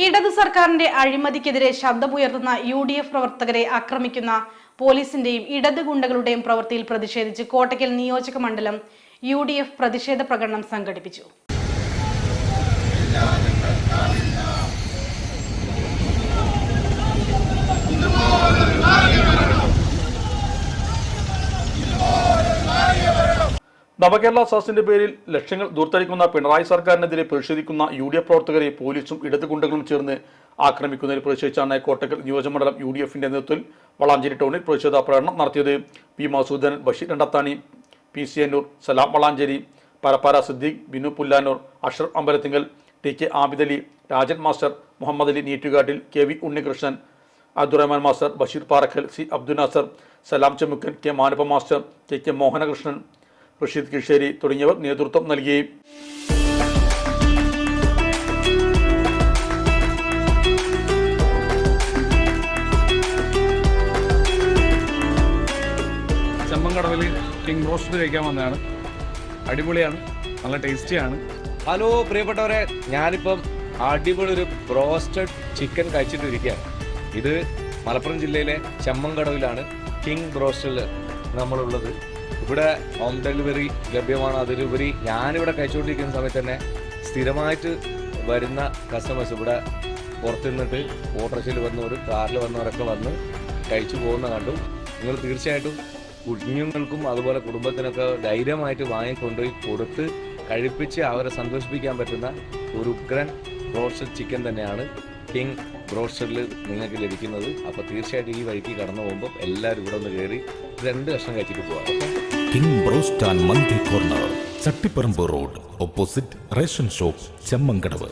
ഇടതു സർക്കാരിന്റെ അഴിമതിക്കെതിരെ ശബ്ദമുയർത്തുന്ന UDF പ്രവർത്തകരെ ആക്രമിക്കുന്ന പോലീസിന്റെയും ഇടതു ഗുണ്ടകളുടെയും പ്രവൃത്തിയിൽ പ്രതിഷേധിച്ച് കോട്ടയ്ക്കൽ നിയോജക മണ്ഡലം UDF പ്രതിഷേധ പ്രകടനം സംഘടിപ്പിച്ചു. നവകേരള സദസ്സിന്റെ പേരിൽ ലക്ഷങ്ങൾ ദൂർത്തടിക്കുന്ന പിണറായി സർക്കാരിനെതിരെ പ്രതിഷേധിക്കുന്ന UDF പ്രവർത്തകരെ പോലീസും ഇടതു ഗുണ്ടകളും ചേർന്ന് ആക്രമിക്കുന്നതിൽ പ്രതിഷേധിച്ചാണ് കോട്ടക്കൽ നിയോജകമണ്ഡലം UDFന്റെ നേതൃത്വത്തിൽ വളാഞ്ചേരി ടൗണിൽ പ്രതിഷേധ പ്രകടനം നടത്തിയത്. P Masoodan, Basheer Randathani, PC Ennoor, Salam Valanchery, Parappara Siddique, Binu Pullanoor, Ashraf Ambalathingal, TK Abidali, Rajan master, Muhammad Ali Neettukattil, KV Unnikrishnan, Abdurahman master, Basheer Parakkal, C Abdul Nasar, Salam Chemukkan, K Manappa master, KK Mohanakrishnan, Rasheed Kisheri തുടങ്ങിയവർ നേതൃത്വം നൽകി. ചെമ്മങ്കടവിൽ കിങ് ബ്രോസ്റ്റഡ് കഴിക്കാൻ വന്നതാണ്. അടിപൊളിയാണ്, നല്ല ടേസ്റ്റിയാണ്. ഹലോ പ്രിയപ്പെട്ടവരെ, ഞാനിപ്പം അടിപൊളി ഒരു ബ്രോസ്റ്റഡ് ചിക്കൻ കഴിച്ചിട്ടിരിക്കുകയാണ്. ഇത് മലപ്പുറം ജില്ലയിലെ ചെമ്മങ്കടവിലാണ് കിങ് ബ്രോസ്റ്റഡിൽ നമ്മളുള്ളത്. ഇവിടെ ഹോം ഡെലിവറി ലഭ്യമാണ്. അതിലുപരി ഞാനിവിടെ കഴിച്ചുകൊണ്ടിരിക്കുന്ന സമയത്ത് തന്നെ സ്ഥിരമായിട്ട് വരുന്ന കസ്റ്റമേഴ്സ് ഇവിടെ പുറത്തു നിന്നിട്ട് ഓട്ടോറിക്ഷയിൽ വന്നവർ, കാറിൽ വന്നവരൊക്കെ വന്ന് കഴിച്ചു പോകുന്ന കണ്ടു. നിങ്ങൾ തീർച്ചയായിട്ടും കുഞ്ഞുങ്ങൾക്കും അതുപോലെ കുടുംബത്തിനൊക്കെ ധൈര്യമായിട്ട് വാങ്ങിക്കൊണ്ടുപോയി കൊടുത്ത് കഴിപ്പിച്ച് അവരെ സന്തോഷിപ്പിക്കാൻ പറ്റുന്ന ഒരു ഉഗ്രൻ ബ്രോസ്റ്റഡ് ചിക്കൻ തന്നെയാണ് കിങ് ബ്രോസ്റ്റഡിൽ നിങ്ങൾക്ക് ലഭിക്കുന്നത്. അപ്പോൾ തീർച്ചയായിട്ടും ഈ വഴിക്ക് കടന്നു പോകുമ്പോൾ എല്ലാവരും ഇവിടെ ഒന്ന് കയറി 2 കഷ്ണം കഴിച്ചിട്ട് പോകാം. King broast and mandi corner, Chattiparamba road, opposite ration shop, Chemmankadavu.